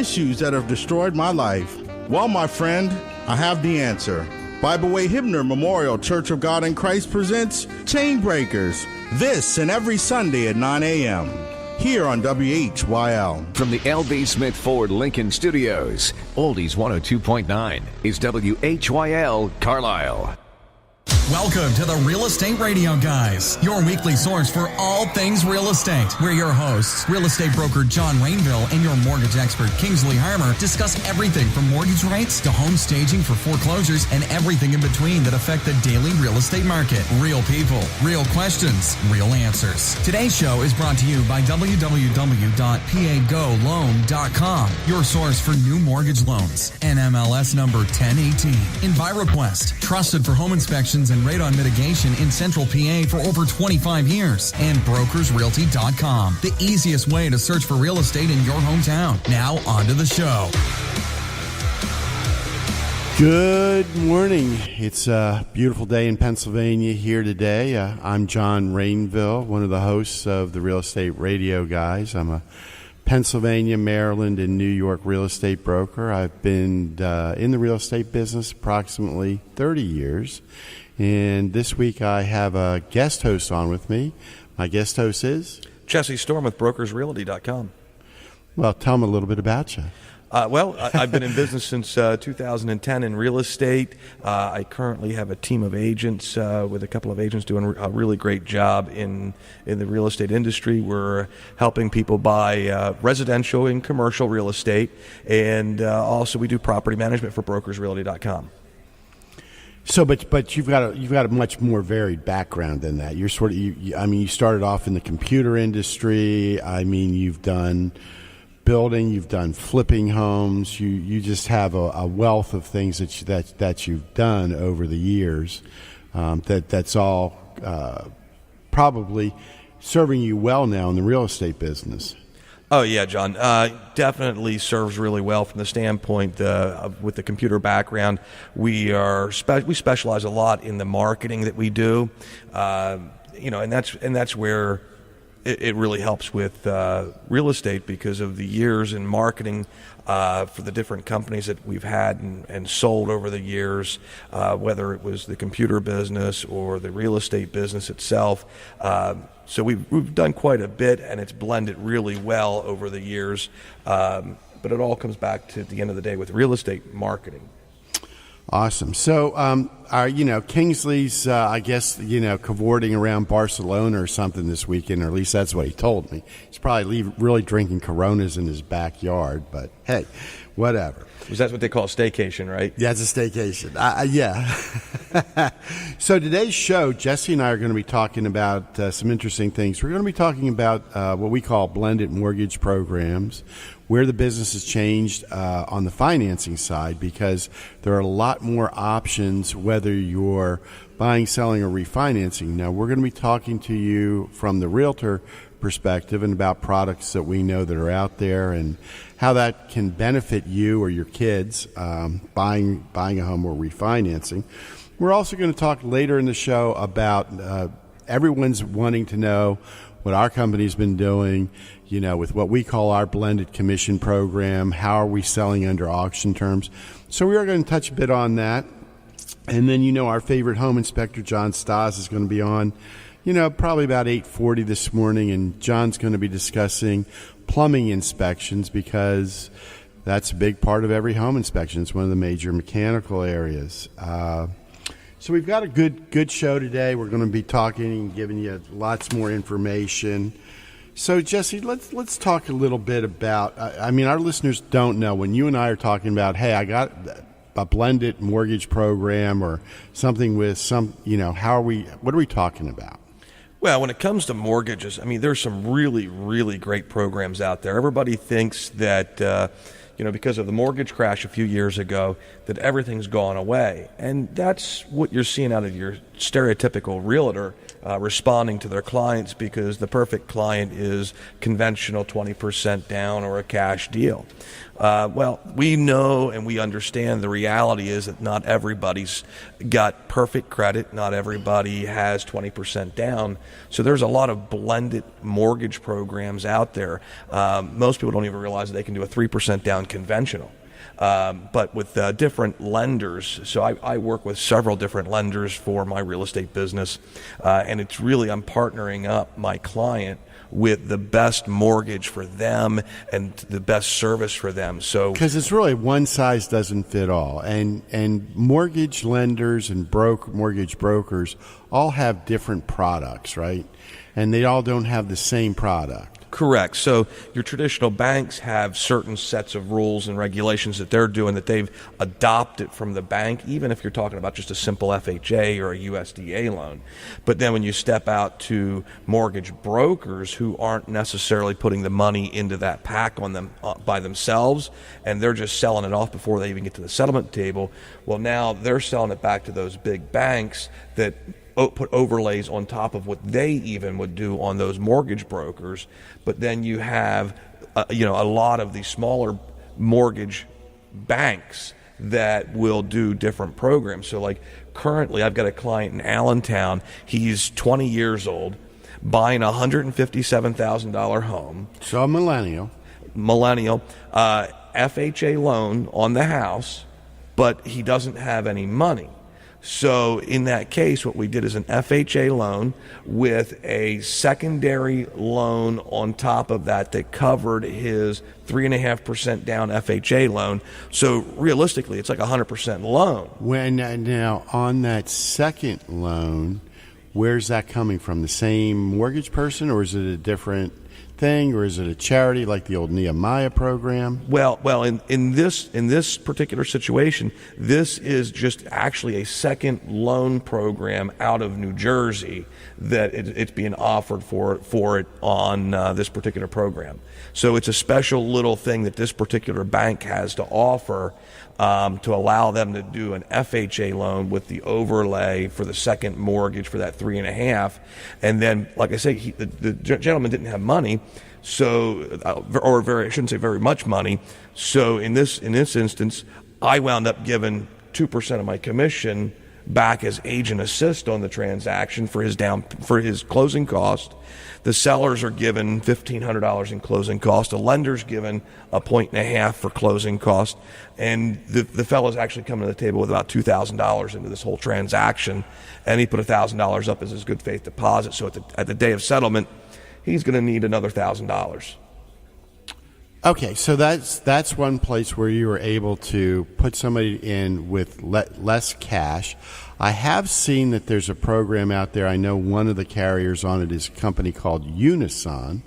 issues that have destroyed my life? Well, my friend, I have the answer. Bible Way Hibner Memorial Church of God in Christ presents Chain Breakers, this and every Sunday at 9 a.m. here on WHYL. From the L.B. Smith Ford Lincoln Studios, Oldies 102.9 is WHYL Carlisle. Welcome to the Real Estate Radio Guys, your weekly source for all things real estate. We're your hosts, real estate broker John Rainville and your mortgage expert Kingsley Harmer discuss everything from mortgage rates to home staging for foreclosures and everything in between that affect the daily real estate market. Real people, real questions, real answers. Today's show is brought to you by www.pagoloan.com, your source for new mortgage loans. NMLS number 1018. EnviroQuest, trusted for home inspections and radon mitigation in Central PA for over 25 years. And brokersrealty.com, the easiest way to search for real estate in your hometown. Now, on to the show. Good morning. It's a beautiful day in Pennsylvania here today. I'm John Rainville, one of the hosts of the Real Estate Radio Guys. I'm a Pennsylvania, Maryland, and New York real estate broker. I've been in the real estate business approximately 30 years. And this week I have a guest host on with me. My guest host is? Jesse Storm with brokersrealty.com. Well, tell them a little bit about you. I've been in business since 2010 in real estate. I currently have a team of agents with a couple of agents doing a really great job in the real estate industry. We're helping people buy residential and commercial real estate, and also we do property management for brokersrealty.com. So, but you've got a much more varied background than that. You're sort of, you started off in the computer industry. I mean, you've done building, you've done flipping homes. You just have a wealth of things that you've done over the years. That's all probably serving you well now in the real estate business. Oh, yeah, John. Definitely serves really well from the standpoint with the computer background. We specialize a lot in the marketing that we do, and that's where it really helps with real estate because of the years in marketing for the different companies that we've had and sold over the years, whether it was the computer business or the real estate business itself. So we've done quite a bit, and it's blended really well over the years. But it all comes back to, at the end of the day, with real estate marketing. Awesome. So, Kingsley's, I guess, cavorting around Barcelona or something this weekend, or at least that's what he told me. He's probably really drinking Coronas in his backyard, but hey, whatever. Because that's what they call a staycation, right? Yeah, it's a staycation. Yeah. So today's show, Jesse and I are going to be talking about some interesting things. We're going to be talking about what we call blended mortgage programs, where the business has changed on the financing side, because there are a lot more options whether you're buying, selling, or refinancing. Now, we're going to be talking to you from the realtor perspective and about products that we know that are out there and how that can benefit you or your kids buying a home or refinancing. We're also going to talk later in the show about everyone's wanting to know what our company's been doing, with what we call our blended commission program. How are we selling under auction terms? So we are going to touch a bit on that. And then, our favorite home inspector, John Stas, is going to be on, probably about 8:40 this morning. And John's going to be discussing plumbing inspections because that's a big part of every home inspection. It's one of the major mechanical areas. So we've got a good show today. We're going to be talking and giving you lots more information. So, Jesse, let's talk a little bit about, our listeners don't know when you and I are talking about, hey, I got a blended mortgage program or something with some, what are we talking about? Well, when it comes to mortgages, there's some really, really great programs out there. Everybody thinks that, because of the mortgage crash a few years ago, that everything's gone away. And that's what you're seeing out of your stereotypical realtor responding to their clients, because the perfect client is conventional 20% down or a cash deal. Well, we know and we understand the reality is that not everybody's got perfect credit. Not everybody has 20% down. So there's a lot of blended mortgage programs out there. Most people don't even realize that they can do a 3% down conventional. But with different lenders, so I work with several different lenders for my real estate business, and it's really I'm partnering up my client with the best mortgage for them and the best service for them. So because it's really one size doesn't fit all, and mortgage lenders and mortgage brokers all have different products, right? And they all don't have the same product. Correct. So your traditional banks have certain sets of rules and regulations that they're doing that they've adopted from the bank, even if you're talking about just a simple FHA or a USDA loan. But then when you step out to mortgage brokers who aren't necessarily putting the money into that pack on them by themselves, and they're just selling it off before they even get to the settlement table, well, now they're selling it back to those big banks that put overlays on top of what they even would do on those mortgage brokers. But then you have a lot of these smaller mortgage banks that will do different programs. So like currently I've got a client in Allentown. He's 20 years old, buying a $157,000 home. So a millennial, FHA loan on the house, but he doesn't have any money. So in that case, what we did is an FHA loan with a secondary loan on top of that covered his 3.5% down FHA loan. So realistically, it's like a 100% loan. When now on that second loan, where's that coming from? The same mortgage person, or is it a different thing, or is it a charity like the old Nehemiah program? Well, in this particular situation, this is just actually a second loan program out of New Jersey that it's being offered for it on this particular program. So it's a special little thing that this particular bank has to offer to allow them to do an FHA loan with the overlay for the second mortgage for that 3.5. And then, like I say, the gentleman didn't have money, so I shouldn't say very much money. So in this instance, I wound up giving 2% of my commission back as agent assist on the transaction for his closing cost. The sellers are given $1,500 in closing cost. The lender's given 1.5 points for closing cost, and the fellow's actually coming to the table with about $2,000 into this whole transaction, and he put $1,000 up as his good faith deposit. So at the day of settlement, he's going to need another $1,000. Okay, so that's one place where you were able to put somebody in with less cash. I have seen that there's a program out there. I know one of the carriers on it is a company called Unison.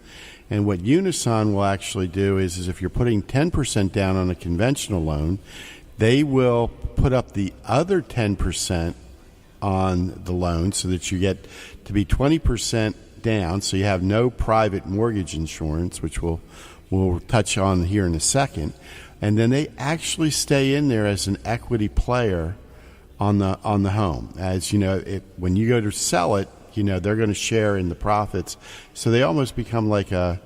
And what Unison will actually do is if you're putting 10% down on a conventional loan, they will put up the other 10% on the loan so that you get to be 20% down, so you have no private mortgage insurance, which we'll touch on here in a second. And then they actually stay in there as an equity player on the home. As you know, when you go to sell it, they're going to share in the profits. So they almost become like a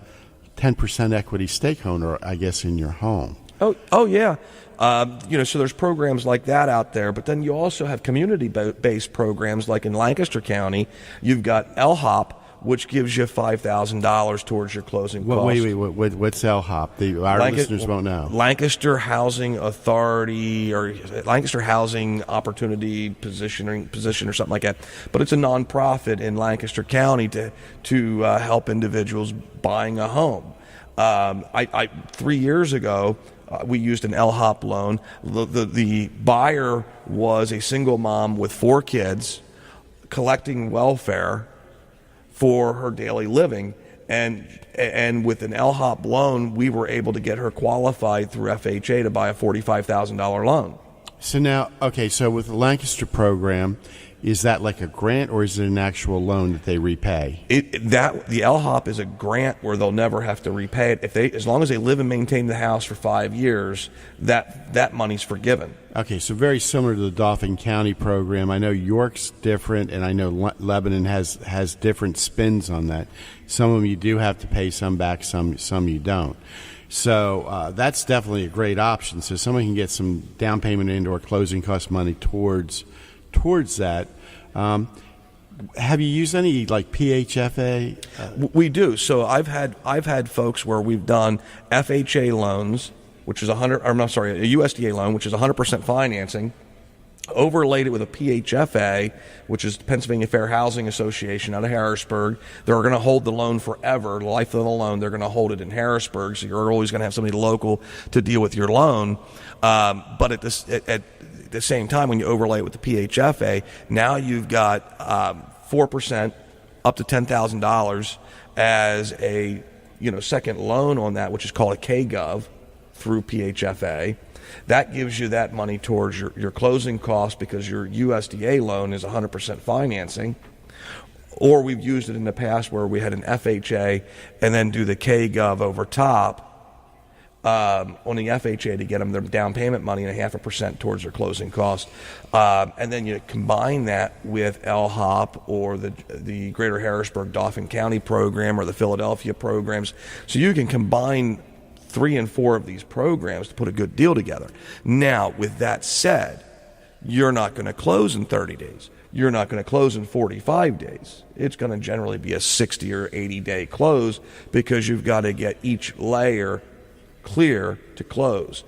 10% equity stake owner, I guess, in your home. Oh yeah. So there's programs like that out there, but then you also have community-based programs like in Lancaster County. You've got LHOP, which gives you $5,000 towards your closing costs. Wait, what's LHOP? Our listeners won't know. Lancaster Housing Authority or Lancaster Housing Opportunity Position or something like that. But it's a nonprofit in Lancaster County to help individuals buying a home. 3 years ago, we used an LHOP loan. The buyer was a single mom with 4 kids collecting welfare for her daily living, and with an LHOP loan, we were able to get her qualified through FHA to buy a $45,000 loan. So now, so with the Lancaster program, is that like a grant or is it an actual loan that they repay? The LHOP is a grant where they'll never have to repay it as long as they live and maintain the house for 5 years. That money's forgiven. Okay, so very similar to the Dauphin County program. I know York's different, and I know Lebanon has different spins on that. Some of them you do have to pay some back, some you don't. So that's definitely a great option. So someone can get some down payment and or closing cost money towards that. Have you used any like PHFA? We do. So I've had folks where we've done FHA loans which is a USDA loan, which is 100% financing, overlaid it with a PHFA, which is the Pennsylvania Fair Housing Association out of Harrisburg. They're going to hold the loan forever, the life of the loan. They're going to hold it in Harrisburg, so you're always going to have somebody local to deal with your loan. But at the same time, when you overlay it with the PHFA, now you've got 4% up to $10,000 as a second loan on that, which is called a KGov through PHFA. That gives you that money towards your closing costs because your USDA loan is 100% financing. Or we've used it in the past where we had an FHA and then do the KGov over top on the FHA to get them their down payment money and 0.5% towards their closing costs. And then you combine that with LHOP or the Greater Harrisburg Dauphin County program or the Philadelphia programs. So you can combine 3 and 4 of these programs to put a good deal together. Now, with that said, you're not going to close in 30 days. You're not going to close in 45 days. It's going to generally be a 60 or 80-day close because you've got to get each layer clear to close.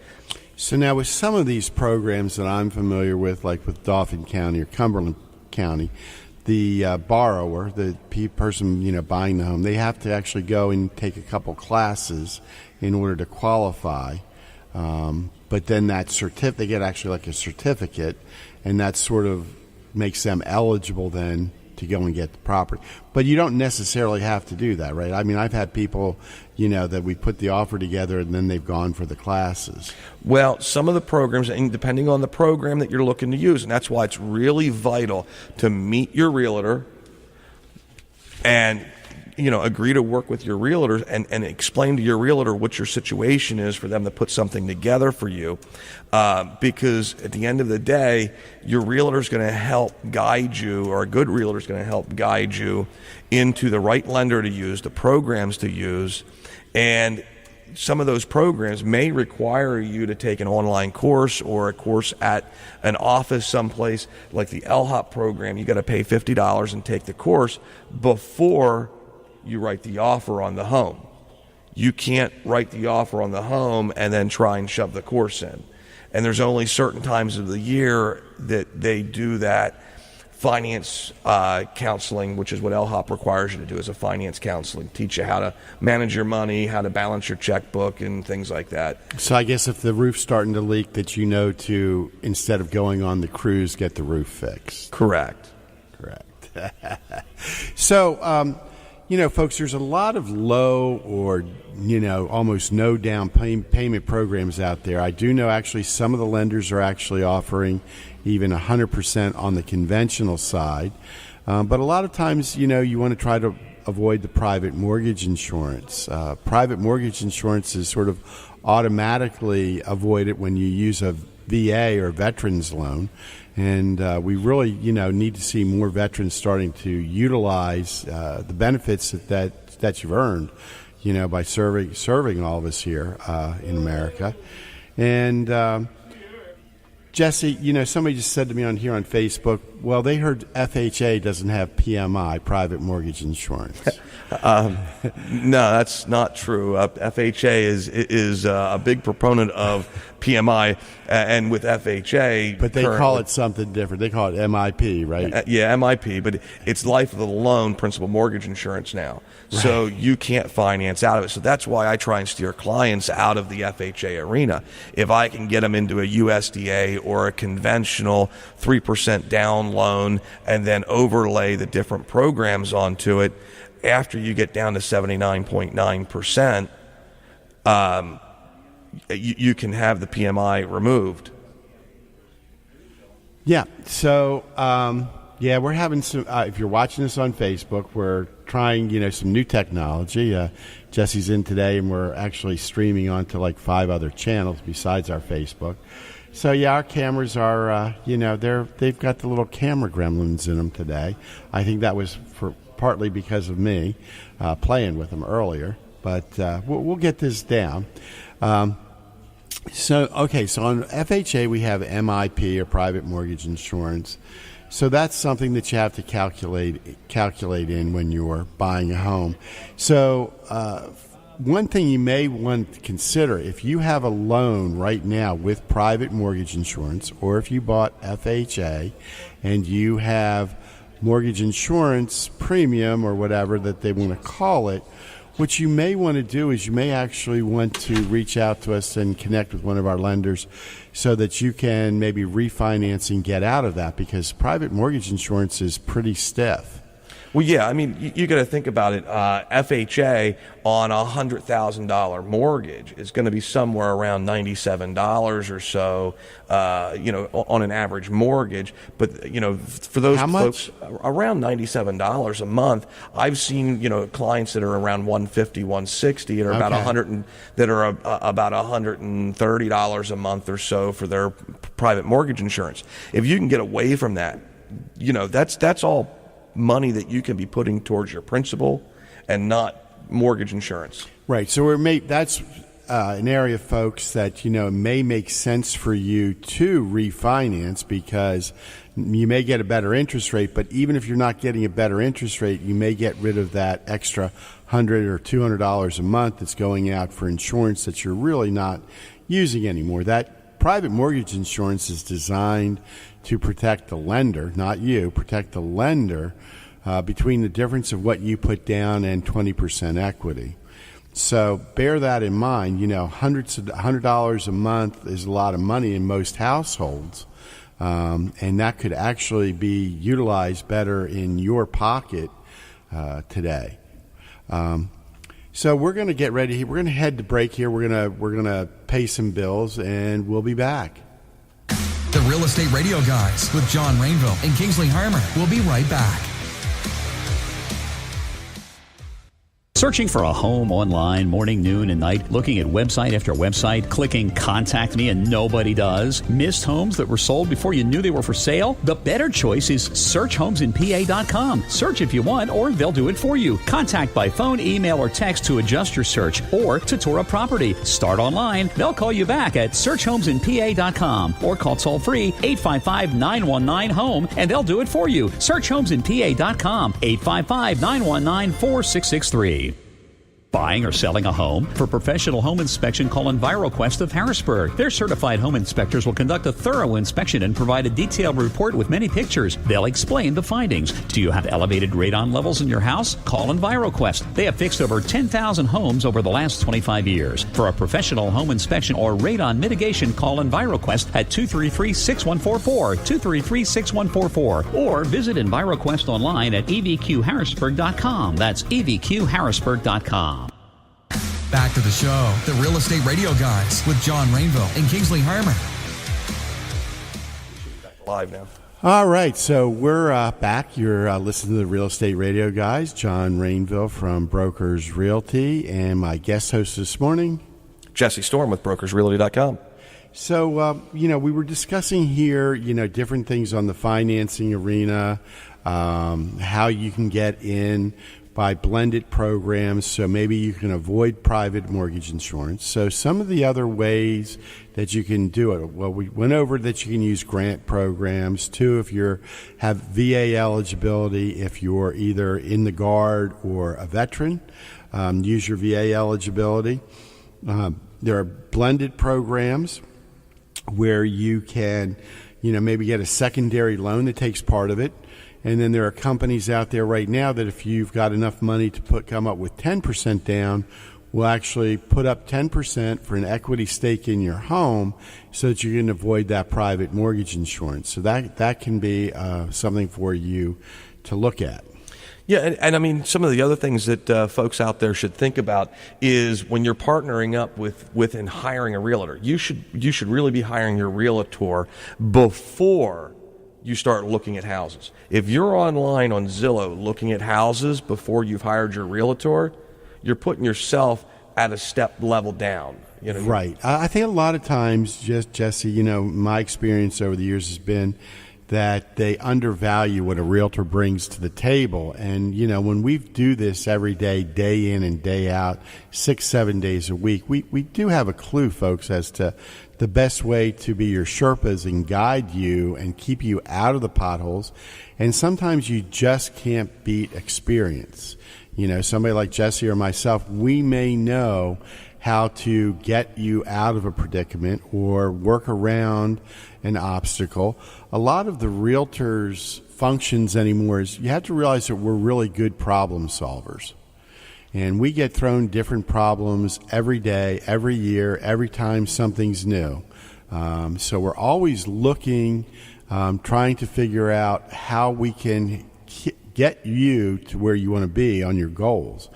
So now with some of these programs that I'm familiar with, like with Dauphin County or Cumberland County, the borrower, the person buying the home, they have to actually go and take a couple classes in order to qualify. But then they get actually like a certificate, and that sort of makes them eligible then to go and get the property. But you don't necessarily have to do that, right? I mean, I've had people, that we put the offer together and then they've gone for the classes. Well, some of the programs, and depending on the program that you're looking to use, and that's why it's really vital to meet your realtor and agree to work with your realtor and explain to your realtor what your situation is for them to put something together for you. Because at the end of the day, your realtor is going to help guide you, or a good realtor is going to help guide you into the right lender to use, the programs to use. And some of those programs may require you to take an online course or a course at an office someplace, like the LHOP program. You got to pay $50 and take the course before you write the offer on the home. You can't write the offer on the home and then try and shove the course in. And there's only certain times of the year that they do that finance counseling, which is what LHOP requires you to do as a finance counseling. Teach you how to manage your money, how to balance your checkbook, and things like that. So I guess if the roof's starting to leak, that to, instead of going on the cruise, get the roof fixed. Correct. So, folks, there's a lot of low or, almost no down payment programs out there. I do know actually some of the lenders are actually offering even 100% on the conventional side. But a lot of times, you want to try to avoid the private mortgage insurance. Private mortgage insurance is sort of automatically avoided when you use a VA or veterans loan. And we really, need to see more veterans starting to utilize the benefits that you've earned, by serving all of us here in America. And Jesse, somebody just said to me on Facebook, well, they heard FHA doesn't have PMI, private mortgage insurance. No, that's not true. FHA is a big proponent of PMI, and with FHA, but they call it something different. They call it MIP, right? Yeah, MIP, but it's life of the loan, principal mortgage insurance now. Right. So you can't finance out of it. So that's why I try and steer clients out of the FHA arena. If I can get them into a USDA or a conventional 3% down loan and then overlay the different programs onto it, after you get down to 79.9%, you can have the PMI removed. Yeah. So, we're having some, if you're watching this on Facebook, we're trying, some new technology. Jesse's in today, and we're actually streaming onto like 5 other channels besides our Facebook. So, our cameras are, they've got the little camera gremlins in them today. I think that was partly because of me playing with them earlier, but we'll get this down. So on FHA, we have MIP, or private mortgage insurance. So that's something that you have to calculate in when you're buying a home. So one thing you may want to consider, if you have a loan right now with private mortgage insurance, or if you bought FHA and you have mortgage insurance premium or whatever that they want to call it, what you may want to do is you may actually want to reach out to us and connect with one of our lenders so that you can maybe refinance and get out of that, because private mortgage insurance is pretty stiff. Well, yeah, I mean, you got to think about it. FHA on a $100,000 mortgage is going to be somewhere around $97 or so, on an average mortgage. But, for those folks, around $97 a month. I've seen, clients that are around $150, $160, or about about $130 a month or so for their private mortgage insurance. If you can get away from that, that's all money that you can be putting towards your principal and not mortgage insurance. Right. So that's an area, folks, that may make sense for you to refinance, because you may get a better interest rate. But even if you're not getting a better interest rate, you may get rid of that extra $100 or $200 a month that's going out for insurance that you're really not using anymore. That private mortgage insurance is designed to protect the lender, not you, protect the lender between the difference of what you put down and 20% equity. So bear that in mind. $100 a month is a lot of money in most households, and that could actually be utilized better in your pocket today. So we're going to get ready. We're going to head to break here. We're going to pay some bills, and we'll be back. The Real Estate Radio Guys with John Rainville and Kingsley Harmer. We'll be right back. Searching for a home online morning, noon, and night, looking at website after website, clicking contact me, and nobody does? Missed homes that were sold before you knew they were for sale? The better choice is searchhomesinpa.com. Search if you want, or they'll do it for you. Contact by phone, email, or text to adjust your search, or to tour a property. Start online. They'll call you back at searchhomesinpa.com, or call toll-free 855-919-HOME, and they'll do it for you. Searchhomesinpa.com, 855-919-4663. Buying or selling a home? For professional home inspection, call EnviroQuest of Harrisburg. Their certified home inspectors will conduct a thorough inspection and provide a detailed report with many pictures. They'll explain the findings. Do you have elevated radon levels in your house? Call EnviroQuest. They have fixed over 10,000 homes over the last 25 years. For a professional home inspection or radon mitigation, call EnviroQuest at 233-6144, 233-6144, or visit EnviroQuest online at evqharrisburg.com. That's evqharrisburg.com. Back to the show, The Real Estate Radio Guys with John Rainville and Kingsley Harmer. Live now. All right, so we're back. You're listening to The Real Estate Radio Guys. John Rainville from Brokers Realty, and my guest host this morning, Jesse Storm with brokersrealty.com. So, we were discussing here, different things on the financing arena, how you can get in by blended programs, so maybe you can avoid private mortgage insurance. So some of the other ways that you can do it, well, we went over that you can use grant programs too if you have VA eligibility, if you're either in the Guard or a veteran, use your VA eligibility. There are blended programs where you can, maybe get a secondary loan that takes part of it. And then there are companies out there right now that if you've got enough money to come up with 10% down, will actually put up 10% for an equity stake in your home so that you can avoid that private mortgage insurance. So that can be something for you to look at. Yeah, and I mean, some of the other things that folks out there should think about is when you're partnering up with and hiring a realtor, you should really be hiring your realtor before you start looking at houses. If you're online on Zillow looking at houses before you've hired your realtor, you're putting yourself at a step level down. Right. I think a lot of times, Jesse, my experience over the years has been that they undervalue what a realtor brings to the table. And, when we do this every day, day in and day out, 6-7 days a week, we do have a clue, folks, as to the best way to be your Sherpas and guide you and keep you out of the potholes. And sometimes you just can't beat experience. Somebody like Jesse or myself, we may know how to get you out of a predicament or work around an obstacle. A lot of the realtors' functions anymore is you have to realize that we're really good problem solvers. And we get thrown different problems every day, every year, every time something's new. So we're always looking, trying to figure out how we can get you to where you want to be on your goals.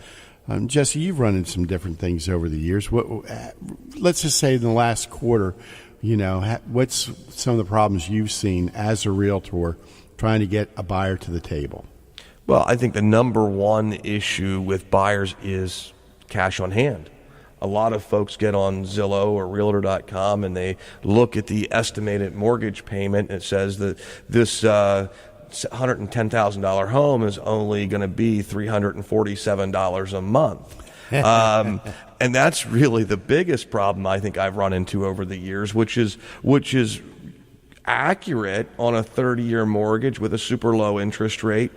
Jesse, you've run into some different things over the years. Let's just say in the last quarter, what's some of the problems you've seen as a realtor trying to get a buyer to the table? Well, I think the number one issue with buyers is cash on hand. A lot of folks get on Zillow or Realtor.com and they look at the estimated mortgage payment and it says that this $110,000 home is only going to be $347 a month. And that's really the biggest problem I think I've run into over the years, which is accurate on a 30-year mortgage with a super low interest rate,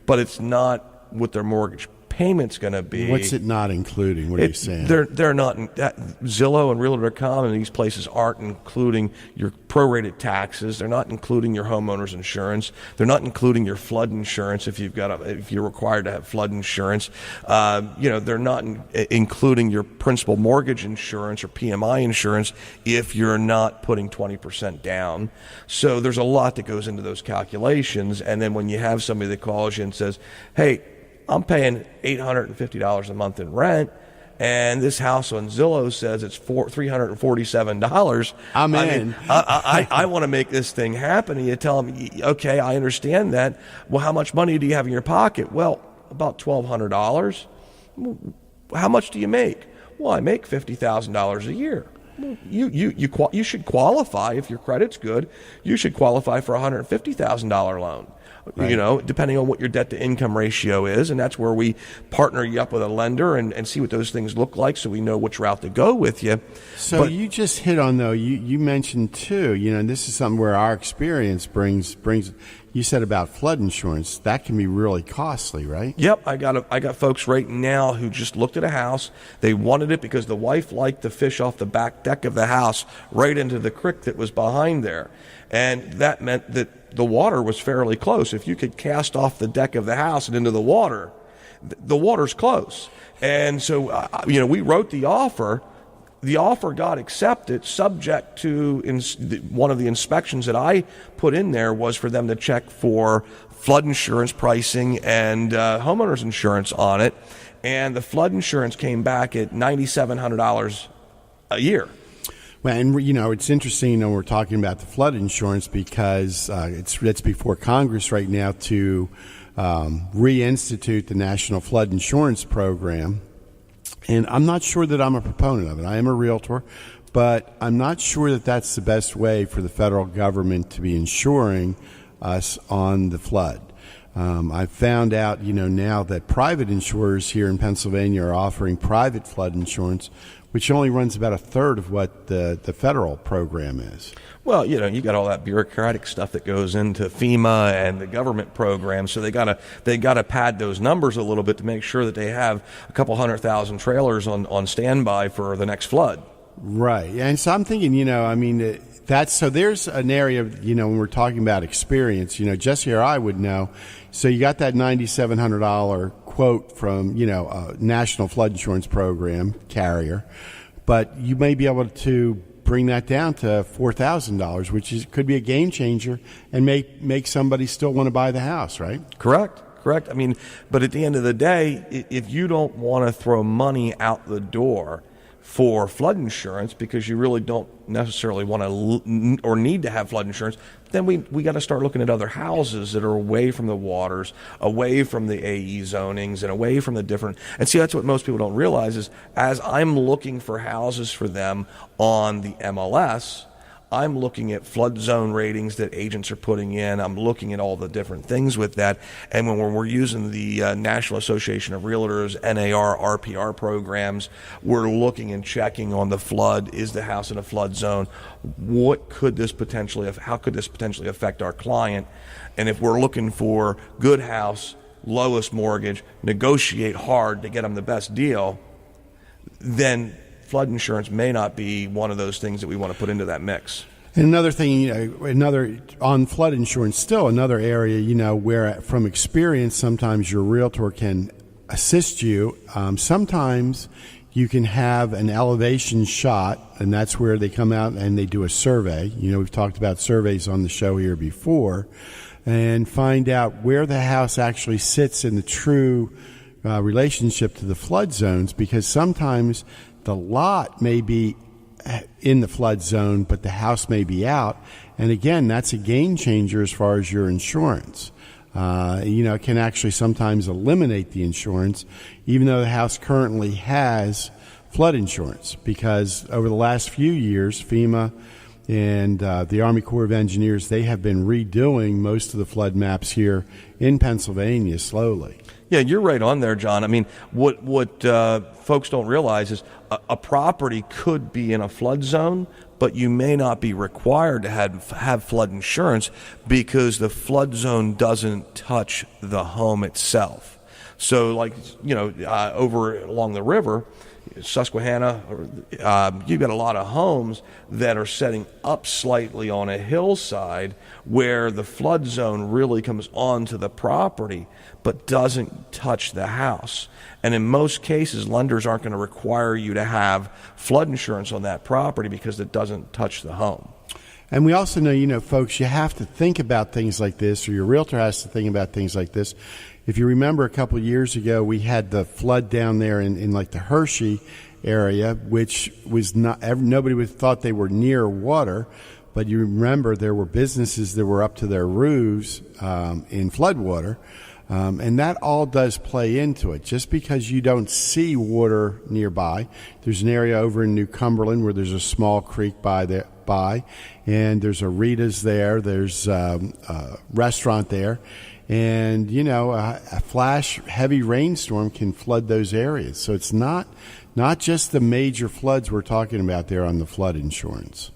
but it's not what their mortgage payment's going to be. What's it not including? What are you saying? They're not. Zillow and Realtor.com and these places aren't including your prorated taxes. They're not including your homeowner's insurance. They're not including your flood insurance if you're required to have flood insurance. They're not including your principal mortgage insurance or PMI insurance if you're not putting 20% down. So there's a lot that goes into those calculations. And then when you have somebody that calls you and says, "Hey, I'm paying $850 a month in rent, and this house on Zillow says it's $347. I'm in. I want to make this thing happen." And you tell them, "Okay, I understand that. Well, how much money do you have in your pocket?" "Well, about $1,200. "How much do you make?" "Well, I make $50,000 a year." You should qualify if your credit's good. You should qualify for a $150,000 loan. Right. Depending on what your debt to income ratio is. And that's where we partner you up with a lender and see what those things look like so we know which route to go with you. So you just hit on, though, you mentioned too, and this is something where our experience brings, you said about flood insurance. That can be really costly, right? Yep. I got folks right now who just looked at a house. They wanted it because the wife liked to fish off the back deck of the house right into the creek that was behind there. And that meant that the water was fairly close. If you could cast off the deck of the house and into the water's close. And so, we wrote the offer. The offer got accepted subject to one of the inspections that I put in there was for them to check for flood insurance pricing and homeowner's insurance on it. And the flood insurance came back at $9,700 a year. Well, and it's interesting we're talking about the flood insurance because it's before Congress right now to reinstitute the National Flood Insurance Program. And I'm not sure that I'm a proponent of it. I am a realtor, but I'm not sure that that's the best way for the federal government to be insuring us on the flood. I've found out, now that private insurers here in Pennsylvania are offering private flood insurance, which only runs about a third of what the federal program is. Well, you got all that bureaucratic stuff that goes into FEMA and the government programs, so they gotta pad those numbers a little bit to make sure that they have a couple 100,000 trailers on standby for the next flood. Right, and so I'm thinking, there's an area, when we're talking about experience, Jesse or I would know. So you got that $9,700 quote from, a National Flood Insurance Program carrier, but you may be able to bring that down to $4,000, which could be a game changer and make somebody still want to buy the house, right? Correct. I mean, but at the end of the day, if you don't want to throw money out the door for flood insurance because you really don't necessarily want to or need to have flood insurance, then we got to start looking at other houses that are away from the waters, away from the AE zonings, and away from the different. And see, that's what most people don't realize is as I'm looking for houses for them on the MLS, I'm looking at flood zone ratings that agents are putting in. I'm looking at all the different things with that. And when we're using the National Association of Realtors, NAR, RPR programs, we're looking and checking on the flood. Is the house in a flood zone? How could this potentially affect our client? And if we're looking for good house, lowest mortgage, negotiate hard to get them the best deal, then flood insurance may not be one of those things that we want to put into that mix. And another thing, another on flood insurance, still another area, where from experience, sometimes your realtor can assist you. Sometimes you can have an elevation shot, and that's where they come out and they do a survey. We've talked about surveys on the show here before, and find out where the house actually sits in the true relationship to the flood zones, because sometimes the lot may be in the flood zone, but the house may be out. And again, that's a game changer as far as your insurance. It can actually sometimes eliminate the insurance, even though the house currently has flood insurance, because over the last few years, FEMA and the Army Corps of Engineers, they have been redoing most of the flood maps here in Pennsylvania slowly. Yeah, you're right on there, John. I mean, what folks don't realize is a property could be in a flood zone, but you may not be required to have flood insurance because the flood zone doesn't touch the home itself. So, over along the river, Susquehanna, you've got a lot of homes that are setting up slightly on a hillside where the flood zone really comes onto the property but doesn't touch the house. And in most cases, lenders aren't going to require you to have flood insurance on that property because it doesn't touch the home. And we also know, folks, you have to think about things like this, or your realtor has to think about things like this. If you remember a couple of years ago, we had the flood down there in like the Hershey area, which was nobody would thought they were near water, but you remember there were businesses that were up to their roofs in floodwater. And that all does play into it. Just because you don't see water nearby, there's an area over in New Cumberland where there's a small creek by, and there's a Rita's there, there's a restaurant there, and a flash heavy rainstorm can flood those areas. So it's not just the major floods we're talking about there on the flood insurance.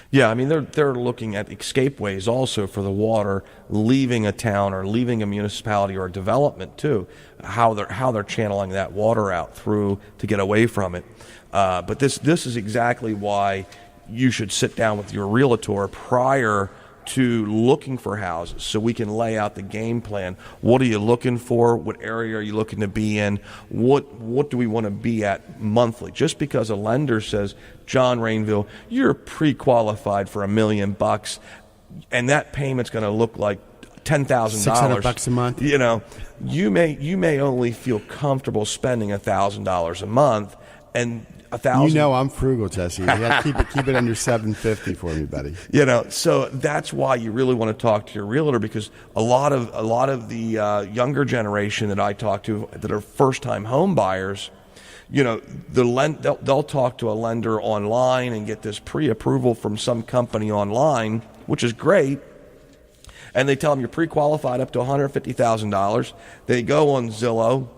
Yeah, I mean, they're looking at escape ways also for the water leaving a town or leaving a municipality or a development too, how they're channeling that water out through to get away from it. But this is exactly why you should sit down with your realtor prior to looking for houses so we can lay out the game plan. What are you looking for? What area are you looking to be in? What do we want to be at monthly? Just because a lender says, John Rainville, you're pre-qualified for $1 million and that payment's going to look like $10,000. $600 a month. You may only feel comfortable spending $1,000 a month, and I'm frugal, Jesse. You got to keep it under $750 for me, buddy. So that's why you really want to talk to your realtor, because a lot of the younger generation that I talk to that are first-time home buyers, they'll talk to a lender online and get this pre-approval from some company online, which is great. And they tell them you're pre-qualified up to $150,000. They go on Zillow.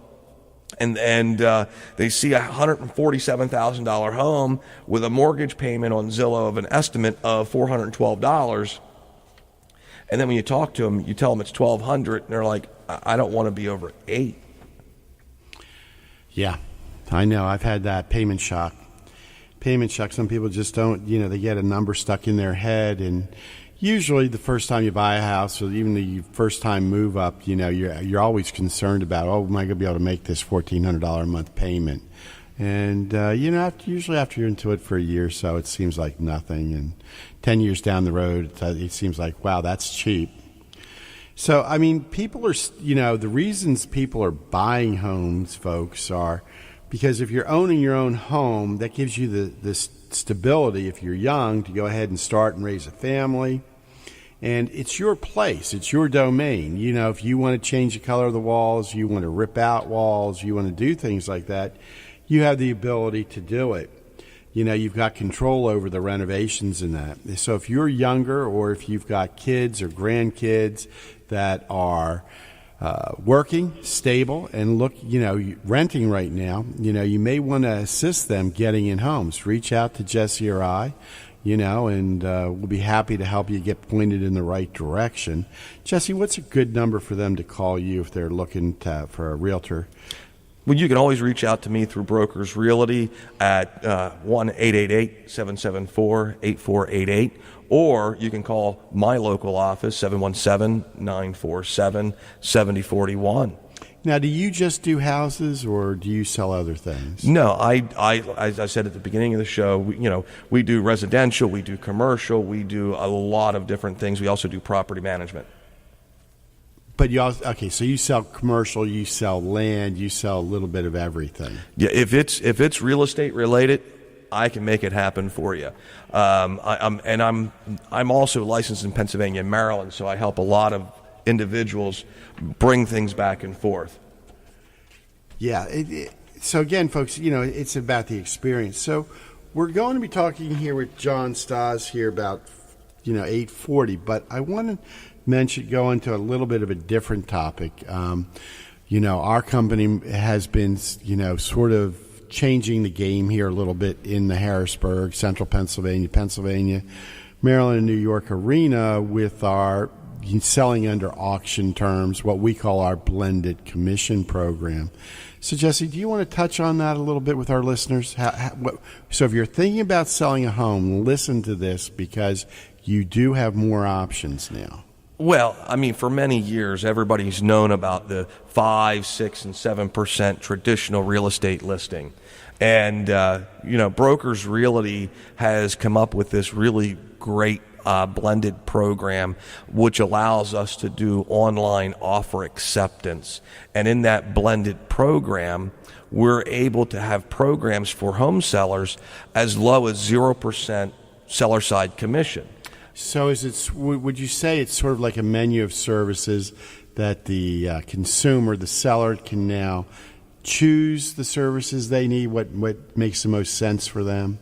And they see a $147,000 home with a mortgage payment on Zillow of an estimate of $412. And then when you talk to them, you tell them it's $1,200, and they're like, I don't want to be over $8,000. Yeah, I know. I've had that payment shock. Some people just don't, they get a number stuck in their head, and usually the first time you buy a house, or even the first time move up, you're always concerned about, am I going to be able to make this $1,400 a month payment? And, usually after you're into it for a year or so, it seems like nothing. And 10 years down the road, it seems like, wow, that's cheap. So, I mean, people are, the reasons people are buying homes, folks, are because if you're owning your own home, that gives you the stability, if you're young, to go ahead and start and raise a family. And it's your place. It's your domain. If you want to change the color of the walls, you want to rip out walls, you want to do things like that, you have the ability to do it. You've got control over the renovations and that. So if you're younger, or if you've got kids or grandkids that are working, stable, and renting right now, you may want to assist them getting in homes. Reach out to Jesse or I. and we'll be happy to help you get pointed in the right direction. Jesse, what's a good number for them to call you if they're looking for a realtor? Well, you can always reach out to me through Brokers Realty at 1-888-774-8488, or you can call my local office, 717-947-7041. Now, do you just do houses, or do you sell other things? No, I as I said at the beginning of the show, we do residential, we do commercial, we do a lot of different things. We also do property management. But you also, okay, so you sell commercial, you sell land, you sell a little bit of everything. Yeah, if it's real estate related, I can make it happen for you. I'm also licensed in Pennsylvania and Maryland, so I help a lot of individuals bring things back and forth. Yeah. So again, folks, it's about the experience. So we're going to be talking here with John Stas here about 840, but I want to go into a little bit of a different topic. Our company has been sort of changing the game here a little bit in the Harrisburg, Central Pennsylvania, Maryland, and New York arena with our selling under auction terms, what we call our blended commission program. So, Jesse, do you want to touch on that a little bit with our listeners? So if you're thinking about selling a home, listen to this, because you do have more options now. Well, I mean, for many years, everybody's known about the 5, 6, and 7% traditional real estate listing. And, Brokers Realty has come up with this really great blended program, which allows us to do online offer acceptance. And in that blended program, we're able to have programs for home sellers as low as 0% seller side commission. So would you say it's sort of like a menu of services that the consumer, the seller, can now choose the services they need, what makes the most sense for them?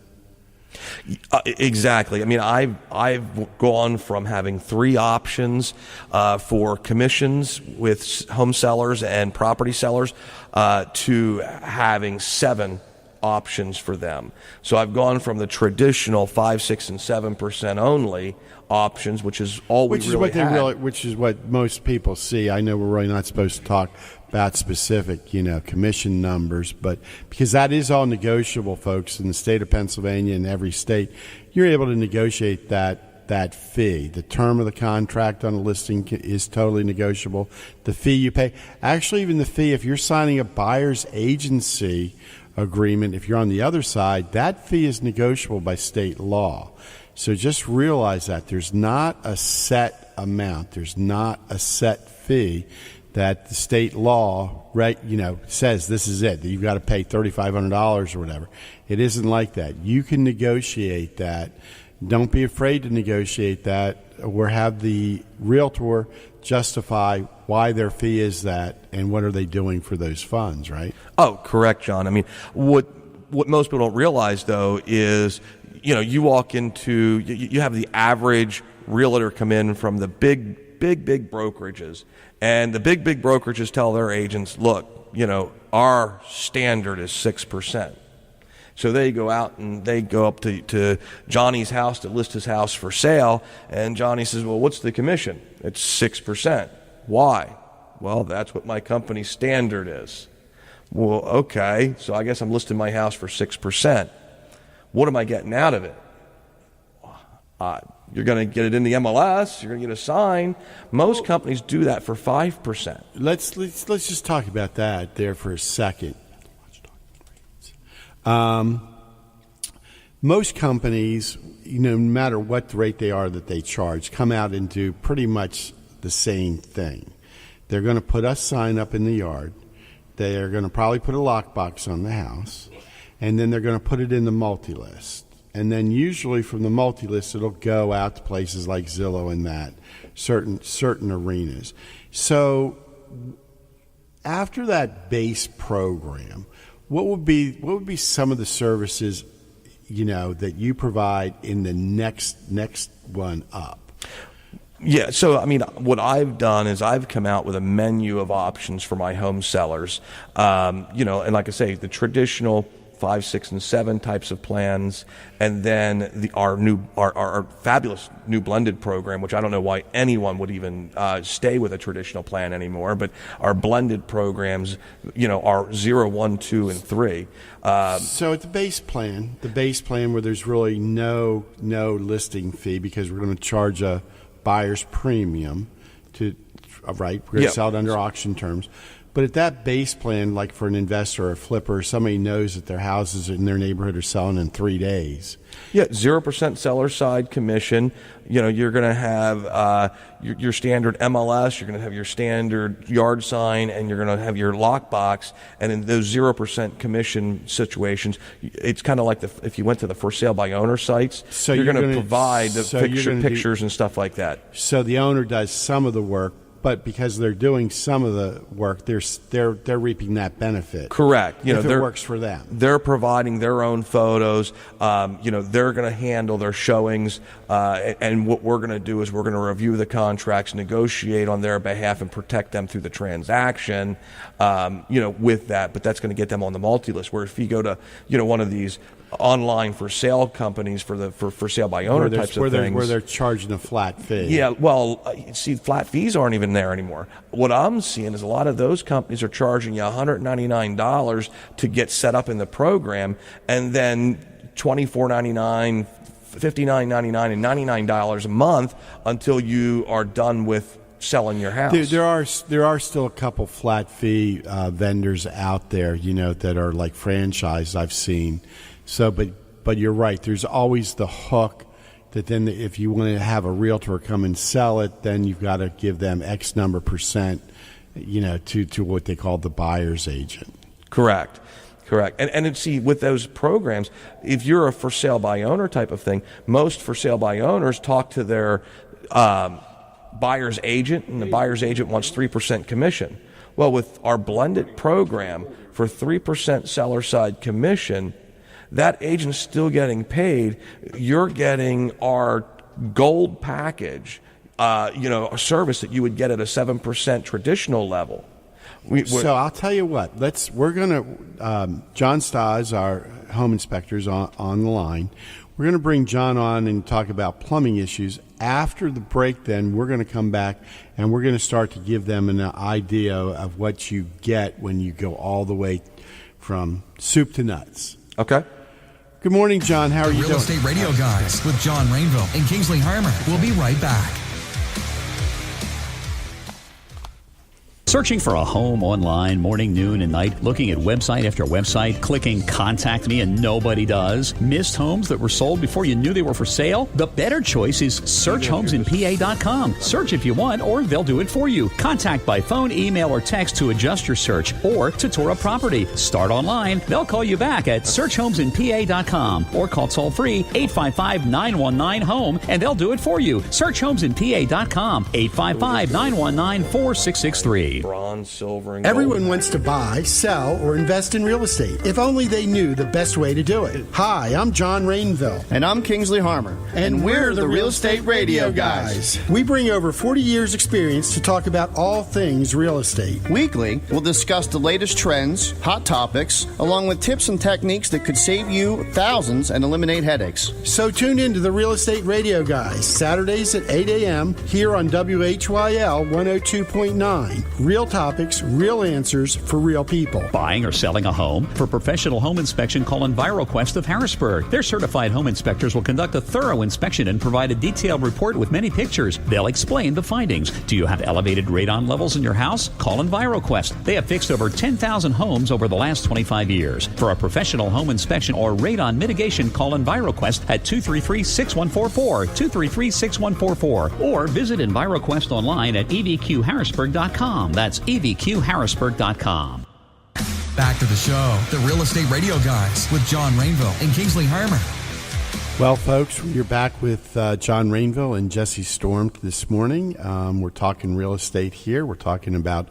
Exactly. I mean, I've gone from having 3 options for commissions with home sellers and property sellers to having 7 options for them. So I've gone from the traditional 5, 6, and 7% only options, which is all we really had. Which is what most people see. I know we're really not supposed to talk about specific, commission numbers, but because that is all negotiable, folks, in the state of Pennsylvania and every state, you're able to negotiate that fee. The term of the contract on a listing is totally negotiable. The fee you pay, actually even the fee if you're signing a buyer's agency agreement, if you're on the other side, that fee is negotiable by state law. So just realize that there's not a set amount, there's not a set fee that the state law says this is it, that you've got to pay $3,500 or whatever. It isn't like that. You can negotiate that. Don't be afraid to negotiate that, or have the realtor justify why their fee is that and what are they doing for those funds, right? Oh, correct, John. I mean, what most people don't realize, though, is, you walk into, you have the average realtor come in from the big brokerages, and the big brokerages tell their agents, look, our standard is 6%. So they go out and they go up to Johnny's house to list his house for sale, and Johnny says, well, what's the commission? It's 6%. Why? Well, that's what my company's standard is. Well, okay, so I guess I'm listing my house for 6%. What am I getting out of it? You're going to get it in the MLS. You're going to get a sign. Most companies do that for 5%. Let's just talk about that there for a second. Most companies, no matter what the rate they are that they charge, come out and do pretty much the same thing. They're going to put a sign up in the yard. They are going to probably put a lockbox on the house, and then they're going to put it in the multi-list. And then usually from the multi-list, it'll go out to places like Zillow and that, certain arenas. So after that base program, what would be some of the services, that you provide in the next one up? Yeah, so I mean, what I've done is I've come out with a menu of options for my home sellers. And like I say, the traditional 5, 6, and 7 types of plans, and then our fabulous new blended program, which I don't know why anyone would even stay with a traditional plan anymore, but our blended programs, are 0, 1, 2, and 3. So at the base plan where there's really no listing fee because we're going to charge a buyer's premium we're going to sell it under auction terms. But at that base plan, like for an investor or a flipper, somebody knows that their houses in their neighborhood are selling in 3 days. Yeah, 0% seller side commission. You're going to have your standard MLS, you're going to have your standard yard sign, and you're going to have your lockbox. And in those 0% commission situations, it's kind of like if you went to the for sale by owner sites, so you're going to provide the pictures and stuff like that. So the owner does some of the work, but because they're doing some of the work, they're reaping that benefit. Correct. If it works for them, they're providing their own photos. They're going to handle their showings, and what we're going to do is we're going to review the contracts, negotiate on their behalf, and protect them through the transaction. With that, but that's going to get them on the multi-list. Where if you go to one of these online for sale companies for sale by owner types of things, where they're charging a flat fee. Yeah, well, see, flat fees aren't even there anymore. What I'm seeing is a lot of those companies are charging you $199 to get set up in the program, and then $24.99, $59.99, and $99 a month until you are done with selling your house. There are still a couple flat fee vendors out there, that are like franchise I've seen. So, but you're right. There's always the hook that then if you want to have a realtor come and sell it, then you've got to give them X number percent, to what they call the buyer's agent. Correct. And see, with those programs, if you're a for sale by owner type of thing, most for sale by owners talk to their buyer's agent, and the buyer's agent wants 3% commission. Well, with our blended program for 3% seller side commission, that agent's still getting paid. You're getting our gold package, a service that you would get at a 7% traditional level. So I'll tell you what. We're going to John Stas, our home inspector, is on the line. We're going to bring John on and talk about plumbing issues. After the break, then, we're going to come back and we're going to start to give them an idea of what you get when you go all the way from soup to nuts. Okay. Good morning, John. How are you doing? Real Estate Radio Guys with John Rainville and Kingsley Harmer. We'll be right back. Searching for a home online morning, noon, and night, looking at website after website, clicking contact me, and nobody does? Missed homes that were sold before you knew they were for sale? The better choice is searchhomesinpa.com. Search if you want, or they'll do it for you. Contact by phone, email, or text to adjust your search, or to tour a property. Start online. They'll call you back at searchhomesinpa.com, or call toll-free 855-919-HOME, and they'll do it for you. Searchhomesinpa.com, 855-919-4663. Bronze, silver, and gold. Everyone wants to buy, sell, or invest in real estate. If only they knew the best way to do it. Hi, I'm John Rainville. And I'm Kingsley Harmer. And we're the Real Estate Radio Guys. We bring over 40 years' experience to talk about all things real estate. Weekly, we'll discuss the latest trends, hot topics, along with tips and techniques that could save you thousands and eliminate headaches. So tune in to the Real Estate Radio Guys, Saturdays at 8 a.m. here on WHYL 102.9. Real topics, real answers for real people. Buying or selling a home? For professional home inspection, call EnviroQuest of Harrisburg. Their certified home inspectors will conduct a thorough inspection and provide a detailed report with many pictures. They'll explain the findings. Do you have elevated radon levels in your house? Call EnviroQuest. They have fixed over 10,000 homes over the last 25 years. For a professional home inspection or radon mitigation, call EnviroQuest at 233-6144, 233-6144, or visit EnviroQuest online at evqharrisburg.com. That's evqharrisburg.com. Back to the show, the Real Estate Radio Guys with John Rainville and Kingsley Harmer. Well, folks, you're back with John Rainville and Jesse Storm this morning. We're talking real estate here. We're talking about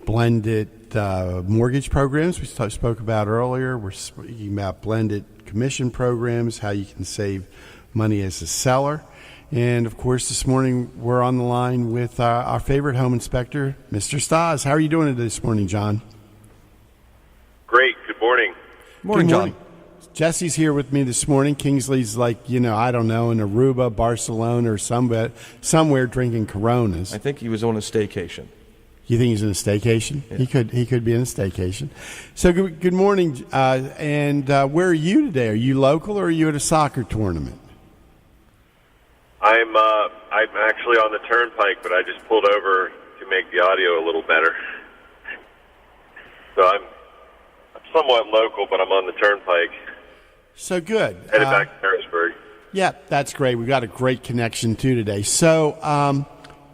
blended mortgage programs we spoke about earlier. We're speaking about blended commission programs, how you can save money as a seller. And, of course, this morning we're on the line with our favorite home inspector, Mr. Stas. How are you doing this morning, John? Great. Good morning. Morning, John. Jesse's here with me this morning. Kingsley's like, I don't know, in Aruba, Barcelona, or somewhere drinking Coronas. I think he was on a staycation. You think he's in a staycation? Yeah. He could be in a staycation. So good morning. And where are you today? Are you local or are you at a soccer tournament? I'm actually on the turnpike, but I just pulled over to make the audio a little better. So I'm somewhat local, but I'm on the turnpike. So good. Headed back to Harrisburg. Yeah, that's great. We've got a great connection too today. So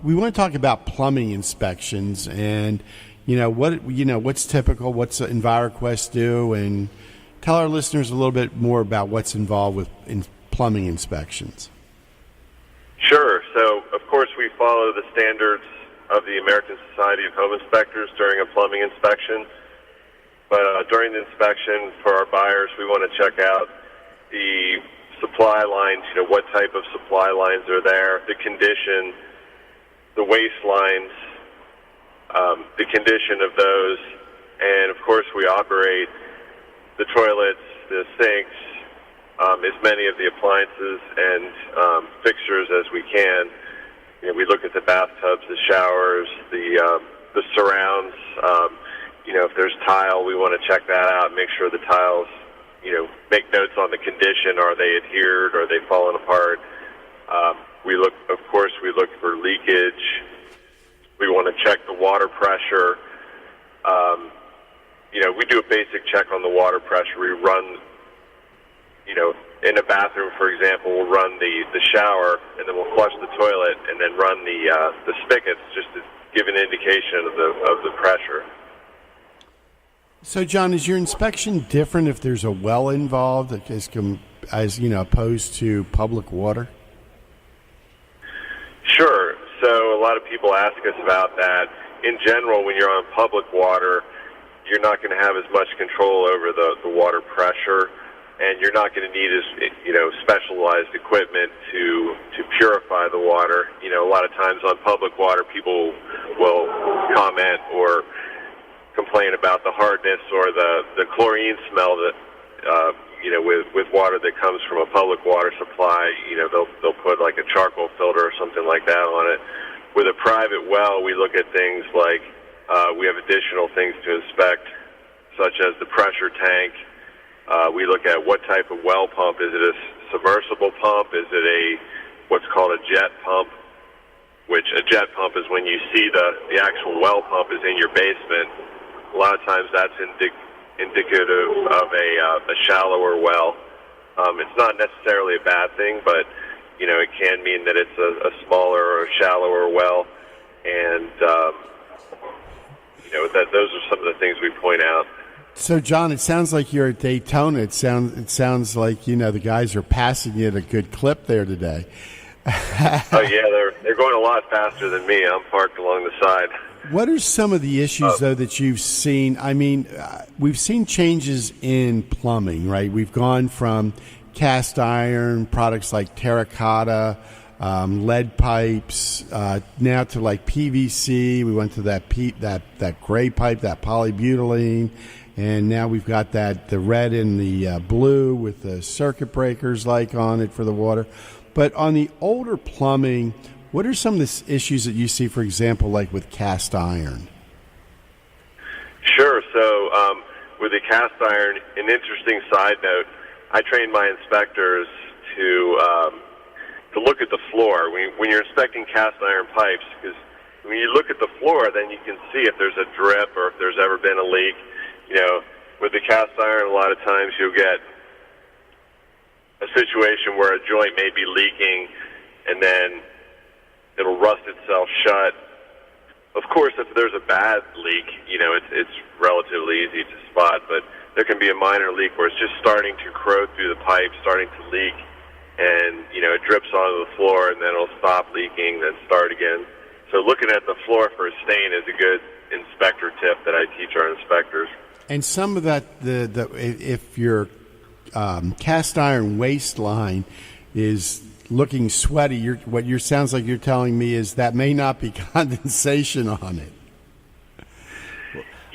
we want to talk about plumbing inspections and what's typical, what's EnviroQuest do, and tell our listeners a little bit more about what's involved with plumbing inspections. Sure. So, of course, we follow the standards of the American Society of Home Inspectors during a plumbing inspection. But during the inspection for our buyers, we want to check out the supply lines, what type of supply lines are there, the condition, the waste lines, the condition of those, and, of course, we operate the toilets, the sinks, as many of the appliances and fixtures as we can. We look at the bathtubs, the showers, the surrounds. If there's tile, we want to check that out, make sure the tiles, make notes on the condition. Are they adhered? Are they falling apart? We look for leakage. We want to check the water pressure. We do a basic check on the water pressure. We run, in a bathroom, for example, we'll run the shower, and then we'll flush the toilet, and then run the spigots just to give an indication of the pressure. So, John, is your inspection different if there's a well involved as opposed to public water? Sure. So a lot of people ask us about that. In general, when you're on public water, you're not going to have as much control over the water pressure, and you're not going to need as specialized equipment to purify the water. A lot of times on public water, people will comment or complain about the hardness or the chlorine smell that with water that comes from a public water supply. They'll put like a charcoal filter or something like that on it. With a private well, we look at things like we have additional things to inspect, such as the pressure tank. We look at what type of well pump. Is it a submersible pump? Is it what's called a jet pump? Which a jet pump is when you see the actual well pump is in your basement. A lot of times that's indicative of a shallower well. It's not necessarily a bad thing, but it can mean that it's a smaller or shallower well, and that those are some of the things we point out. So, John, it sounds like you're at Daytona. It sounds like the guys are passing you at a good clip there today. Oh yeah, they're going a lot faster than me. I'm parked along the side. What are some of the issues, though, that you've seen? I mean, we've seen changes in plumbing, right? We've gone from cast iron products like terracotta, lead pipes, now to like PVC. We went to that gray pipe, that polybutylene, and now we've got the red and the blue with the circuit breakers like on it for the water. But on the older plumbing, what are some of the issues that you see, for example, like with cast iron? Sure. So with the cast iron, an interesting side note, I train my inspectors to look at the floor. When you're inspecting cast iron pipes, because when you look at the floor, then you can see if there's a drip or if there's ever been a leak. With the cast iron, a lot of times you'll get a situation where a joint may be leaking, and then it'll rust itself shut. Of course, if there's a bad leak, it's relatively easy to spot, but there can be a minor leak where it's just starting to corrode through the pipe, starting to leak, and, it drips onto the floor, and then it'll stop leaking, then start again. So looking at the floor for a stain is a good inspector tip that I teach our inspectors. And some of that, if your cast iron waistline is looking sweaty, what sounds like you're telling me is that may not be condensation on it.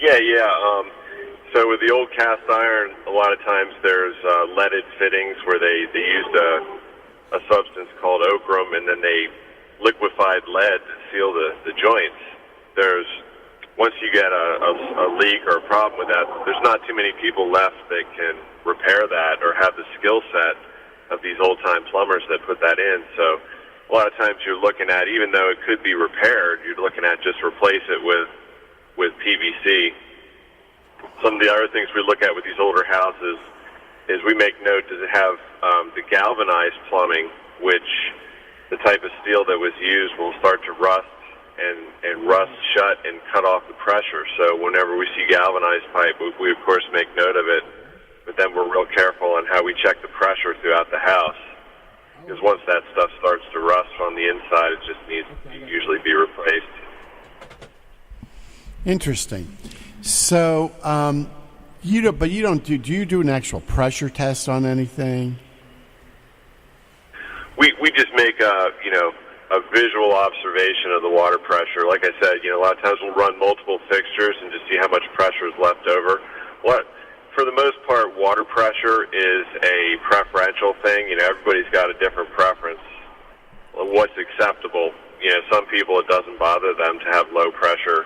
Yeah. So with the old cast iron, a lot of times there's leaded fittings where they used a substance called ochrum, and then they liquefied lead to seal the joints. Once you get a leak or a problem with that, there's not too many people left that can repair that or have the skill set of these old-time plumbers that put that in. So a lot of times you're looking at, even though it could be repaired, you're looking at just replace it with PVC. Some of the other things we look at with these older houses is we make note, does it have the galvanized plumbing, which the type of steel that was used will start to rust and rust shut and cut off the pressure. So whenever we see galvanized pipe, we of course make note of it, but then we're real careful on how we check the pressure throughout the house. Because once that stuff starts to rust on the inside, it just needs to usually be replaced. Interesting. So, do you do an actual pressure test on anything? We just make a visual observation of the water pressure. Like I said, a lot of times we'll run multiple fixtures and just see how much pressure is left over. For the most part, water pressure is a preferential thing. Everybody's got a different preference on what's acceptable. Some people it doesn't bother them to have low pressure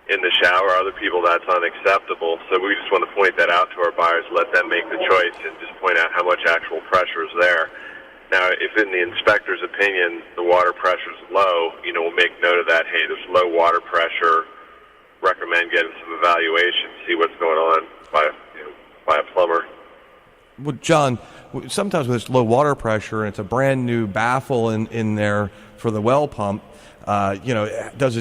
in the shower. Other people that's unacceptable. So we just want to point that out to our buyers, let them make the choice, and just point out how much actual pressure is there. Now, if in the inspector's opinion the water pressure is low, we'll make note of that. Hey, there's low water pressure. Recommend getting some evaluation, see what's going on by a plumber. Well, John, sometimes when it's low water pressure and it's a brand new baffle in there for the well pump, is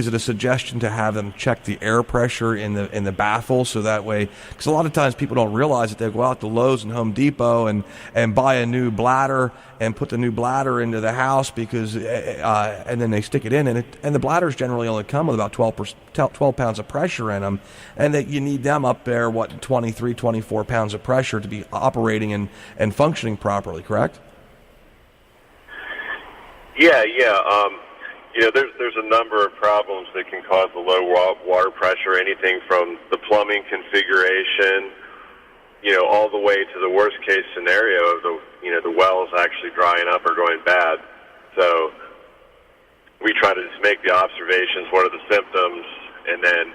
it a suggestion to have them check the air pressure in the baffle, so that way, because a lot of times people don't realize that they go out to Lowe's and Home Depot and buy a new bladder and put the new bladder into the house because and then they stick it in, and the bladders generally only come with about 12 pounds of pressure in them, and that you need them up there 23, 24 pounds of pressure to be operating and functioning properly, correct? Yeah. There's a number of problems that can cause the low water pressure, anything from the plumbing configuration, all the way to the worst case scenario of the wells actually drying up or going bad. So we try to just make the observations, what are the symptoms, and then,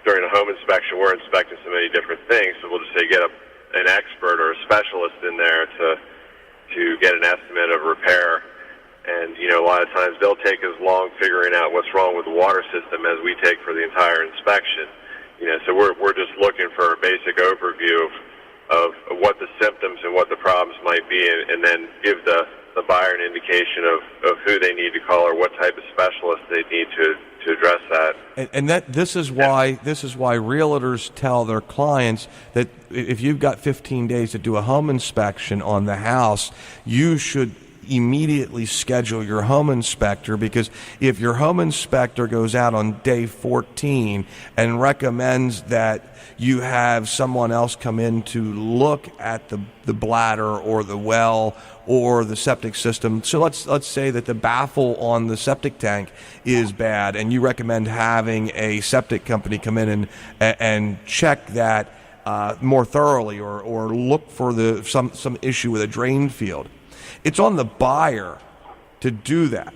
during a home inspection, we're inspecting so many different things, so we'll just say get an expert or a specialist in there to get an estimate of repair. And, a lot of times they'll take as long figuring out what's wrong with the water system as we take for the entire inspection. So we're just looking for a basic overview of what the symptoms and what the problems might be, and then give the buyer an indication of who they need to call or what type of specialist they need to address that. And this is why realtors tell their clients that if you've got 15 days to do a home inspection on the house, you should immediately schedule your home inspector, because if your home inspector goes out on day 14 and recommends that you have someone else come in to look at the bladder or the well or the septic system. So let's say that the baffle on the septic tank is bad, and you recommend having a septic company come in and check that more thoroughly, or look for some issue with a drain field. It's on the buyer to do that.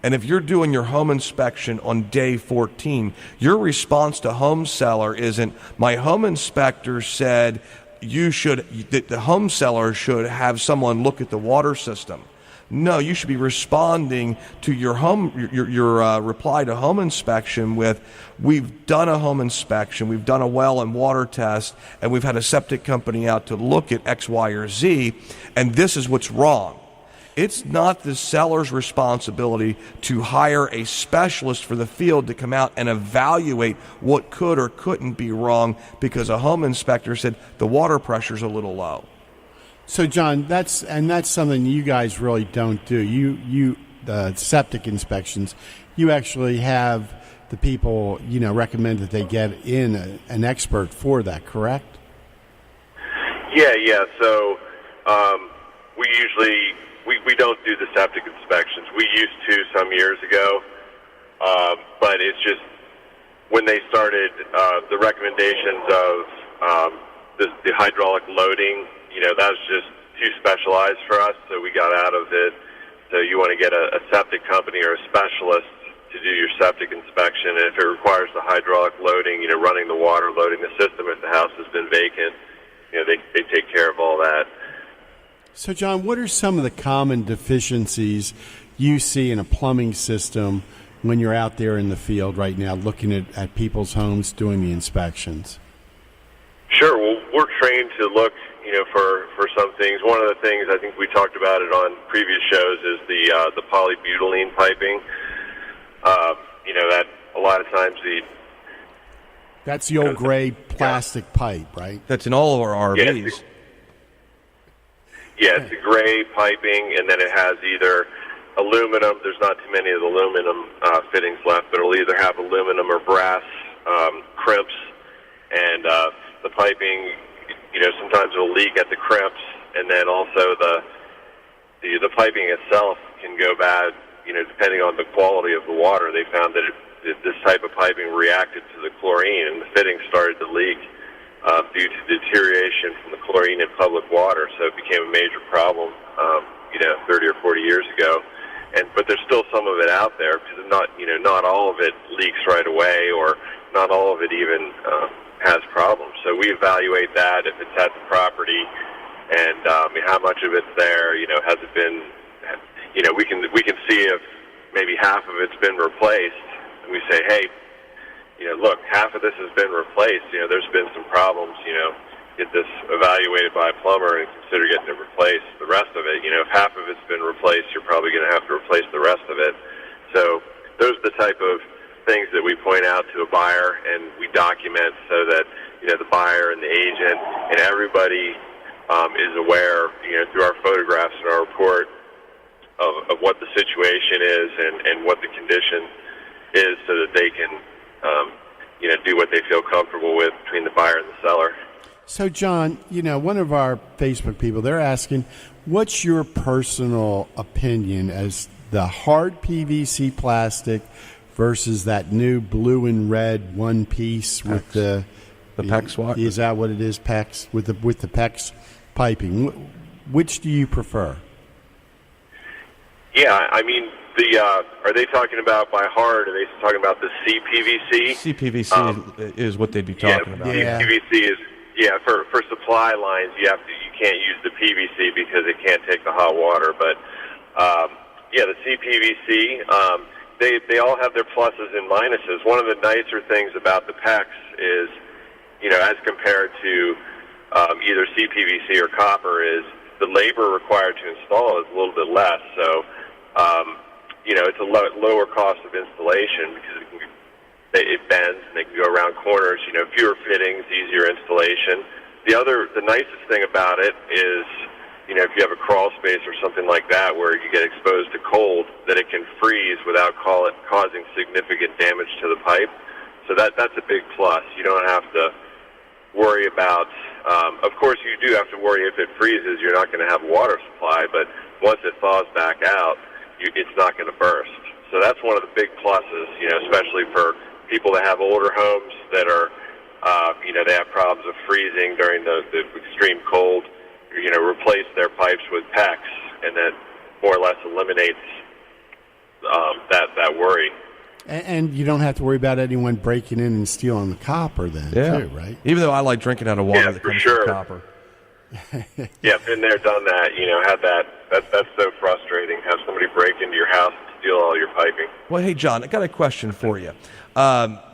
And if you're doing your home inspection on day 14, your response to home seller isn't, my home inspector said that the home seller should have someone look at the water system. No, you should be responding to your reply to home inspection with, we've done a home inspection, we've done a well and water test, and we've had a septic company out to look at X, Y, or Z, and this is what's wrong. It's not the seller's responsibility to hire a specialist for the field to come out and evaluate what could or couldn't be wrong because a home inspector said the water pressure's a little low. So, John, that's something you guys really don't do. You septic inspections, you actually have the people, recommend that they get in an expert for that, correct? Yeah. So we usually we don't do the septic inspections. We used to some years ago, but it's just when they started the recommendations of the hydraulic loading, that was just too specialized for us, so we got out of it. So you want to get a septic company or a specialist to do your septic inspection, and if it requires the hydraulic loading, running the water, loading the system if the house has been vacant, they take care of all that. So, John, what are some of the common deficiencies you see in a plumbing system when you're out there in the field right now looking at people's homes doing the inspections? Sure. Well, we're trained to look, for some things. One of the things, I think we talked about it on previous shows, is the polybutylene piping. That a lot of times That's the old gray plastic pipe, right? That's in all of our RVs. It's a gray piping, and then it has either aluminum. There's not too many of the aluminum fittings left, but it'll either have aluminum or brass crimps, and the piping, sometimes it'll leak at the crimps, and then also the piping itself can go bad, depending on the quality of the water. They found that this type of piping reacted to the chlorine, and the fittings started to leak due to deterioration from the chlorine in public water. So it became a major problem, 30 or 40 years ago. But there's still some of it out there, because not all of it leaks right away, or not all of it even has problems. So we evaluate that if it's at the property, and how much of it's there. Has it been? We can see if maybe half of it's been replaced, and we say, hey, look, half of this has been replaced. There's been some problems. Get this evaluated by a plumber and consider getting it replaced. The rest of it, if half of it's been replaced, you're probably going to have to replace the rest of it. So those are the type of things that we point out to a buyer, and we document so that the buyer and the agent and everybody is aware, through our photographs and our report of what the situation is and what the condition is, so that they can do what they feel comfortable with between the buyer and the seller. So, John, one of our Facebook people, they're asking, what's your personal opinion as the hard PVC plastic versus that new blue and red one piece PEX. With the PEX what? Is that what it is, PEX? With the PEX piping. Which do you prefer? Yeah, I mean, are they talking about by hard? Are they talking about the CPVC? CPVC is what they'd be talking about. Yeah. CPVC is for supply lines. You can't use the PVC because it can't take the hot water. But the CPVC, they all have their pluses and minuses. One of the nicer things about the PEX is, as compared to either CPVC or copper, is the labor required to install is a little bit less. So it's a lower cost of installation, because it bends and they can go around corners. Fewer fittings, easier installation. The nicest thing about it is, if you have a crawl space or something like that where you get exposed to cold, that it can freeze without causing significant damage to the pipe. So that's a big plus. You don't have to worry about. Of course, you do have to worry if it freezes, you're not going to have a water supply. But once it thaws back out, it's not going to burst. So that's one of the big pluses, especially for people that have older homes that are, they have problems of freezing during the extreme cold. Replace their pipes with PEX, and that more or less eliminates that worry. And you don't have to worry about anyone breaking in and stealing the copper then, too, right? Even though I like drinking out of water that comes from copper. Yeah, been there, done that. Had that. That's so frustrating. Have somebody break into your house and steal all your piping. Well, hey, John, I got a question for you.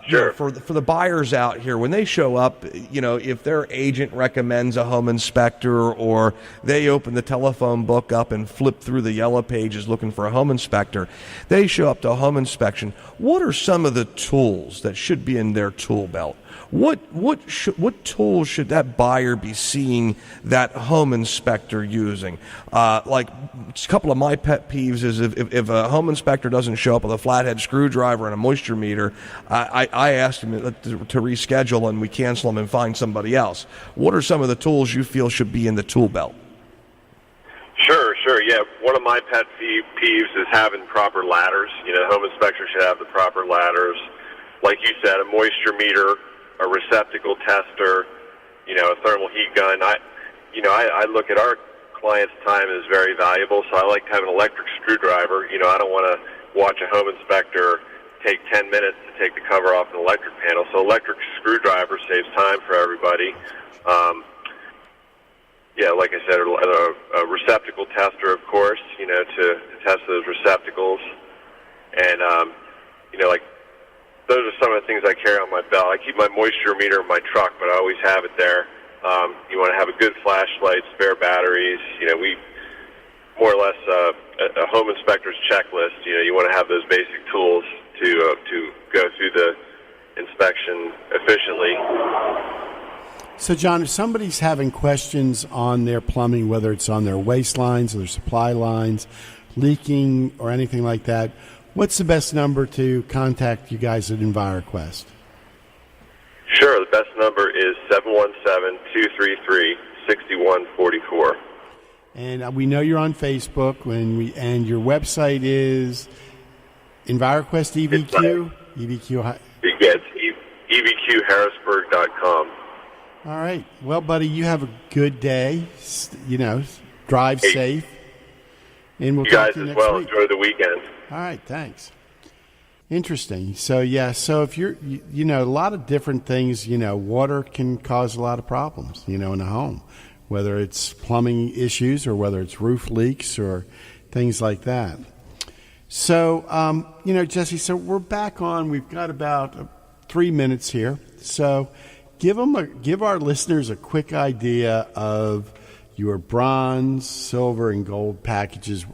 Sure. For the buyers out here, when they show up, if their agent recommends a home inspector, or they open the telephone book up and flip through the yellow pages looking for a home inspector, they show up to a home inspection. What are some of the tools that should be in their tool belt? What tools should that buyer be seeing that home inspector using? Like, a couple of my pet peeves is if a home inspector doesn't show up with a flathead screwdriver and a moisture meter, I asked him to reschedule, and we cancel him and find somebody else. What are some of the tools you feel should be in the tool belt? Sure. Yeah, one of my pet peeves is having proper ladders. Home inspectors should have the proper ladders. like you said, a moisture meter, a receptacle tester, a thermal heat gun. I look at our clients' time as very valuable, so I like to have an electric screwdriver. I don't want to watch a home inspector take 10 minutes to take the cover off an electric panel. So electric screwdriver saves time for everybody. Like I said, a receptacle tester, of course, to test those receptacles. And, like those are some of the things I carry on my belt. I keep my moisture meter in my truck, but I always have it there. You want to have a good flashlight, spare batteries. We more or less a home inspector's checklist. You want to have those basic tools to go through the inspection efficiently. So, John, if somebody's having questions on their plumbing, whether it's on their waste lines or their supply lines, leaking or anything like that, what's the best number to contact you guys at EnviroQuest? Sure. The best number is 717-233-6144. And we know you're on Facebook, and your website is EnviroQuest EVQ? EVQ. It's evqharrisburg.com. All right. Well, buddy, you have a good day. Drive safe. And we'll You talk guys to you as next well. week. Enjoy the weekend. All right. Thanks. Interesting. So, so if you're, a lot of different things, water can cause a lot of problems, in a home, whether it's plumbing issues or whether it's roof leaks or things like that. So, Jesse, so we're back on. We've got about 3 minutes here. So give our listeners a quick idea of your bronze, silver, and gold packages,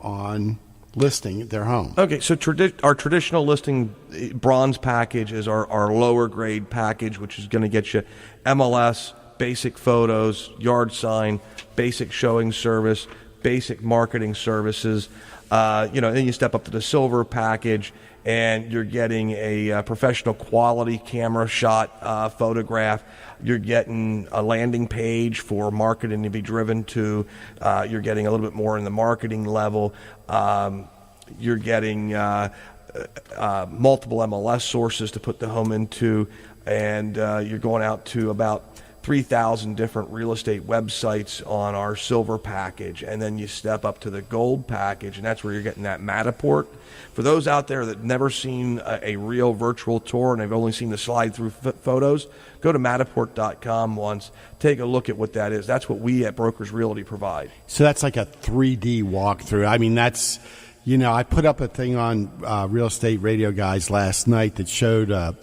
on listing at their home. Okay, so our traditional listing bronze package is our lower grade package, which is going to get you MLS, basic photos, yard sign, basic showing service, basic marketing services. Then you step up to the silver package, and you're getting a professional quality camera shot photograph. You're getting a landing page for marketing to be driven to. You're getting a little bit more in the marketing level. You're getting multiple MLS sources to put the home into, and you're going out to about 3,000 different real estate websites on our silver package. And then you step up to the gold package, and that's where you're getting that Matterport. For those out there that never seen a real virtual tour and they've only seen the slide-through photos, go to Matterport.com once. Take a look at what that is. That's what we at Brokers Realty provide. So that's like a 3D walkthrough. I mean, that's, I put up a thing on Real Estate Radio Guys last night that showed a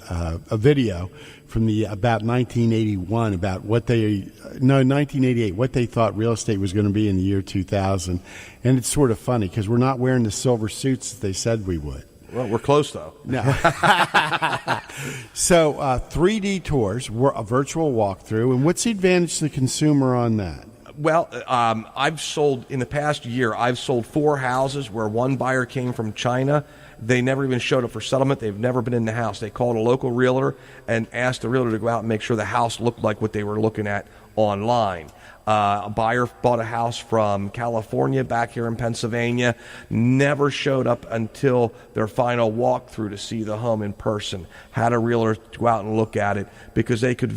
video from about 1981 about 1988, what they thought real estate was going to be in the year 2000. And it's sort of funny because we're not wearing the silver suits that they said we would. Well, we're close, though. No. So 3D tours, a virtual walkthrough. And what's the advantage to the consumer on that? Well, I've sold, in the past year, I've sold 4 houses where one buyer came from China. They never even showed up for settlement. They've never been in the house. They called a local realtor and asked the realtor to go out and make sure the house looked like what they were looking at online. A buyer bought a house from California back here in Pennsylvania, never showed up until their final walkthrough to see the home in person. Had a realtor go out and look at it because they could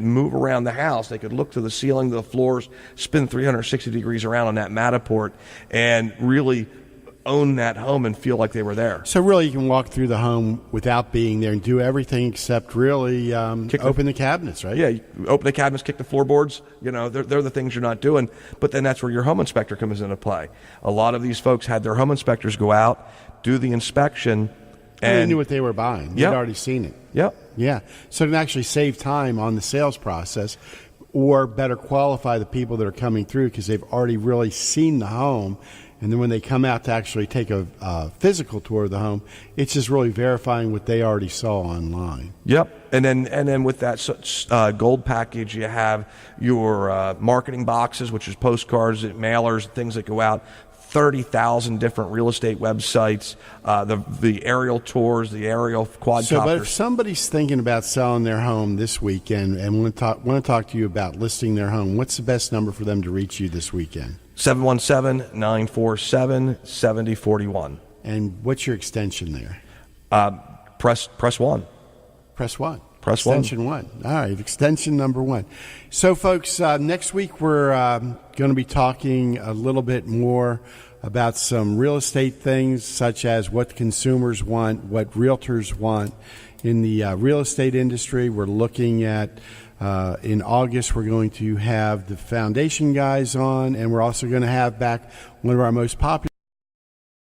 move around the house. They could look to the ceiling, to the floors, spin 360 degrees around on that Matterport, and really own that home and feel like they were there. So really you can walk through the home without being there and do everything except really open the cabinets, right? Yeah, you open the cabinets, kick the floorboards. They're the things you're not doing. But then that's where your home inspector comes into play. A lot of these folks had their home inspectors go out, do the inspection. And they knew what they were buying. They'd already seen it. Yep. Yeah. So it can actually save time on the sales process or better qualify the people that are coming through because they've already really seen the home. And then when they come out to actually take a physical tour of the home, it's just really verifying what they already saw online. Yep. And then with that gold package, you have your marketing boxes, which is postcards, mailers, things that go out. 30,000 different real estate websites, the aerial tours, the aerial quadcopters. So, but if somebody's thinking about selling their home this weekend and want to talk to you about listing their home, what's the best number for them to reach you this weekend? 717-947-7041. And what's your extension there? press one. Press one. Press extension one. All right, extension number one. So, folks, next week we're going to be talking a little bit more about some real estate things, such as what consumers want, what realtors want in the real estate industry. We're looking at, in August, we're going to have the foundation guys on, and we're also going to have back one of our most popular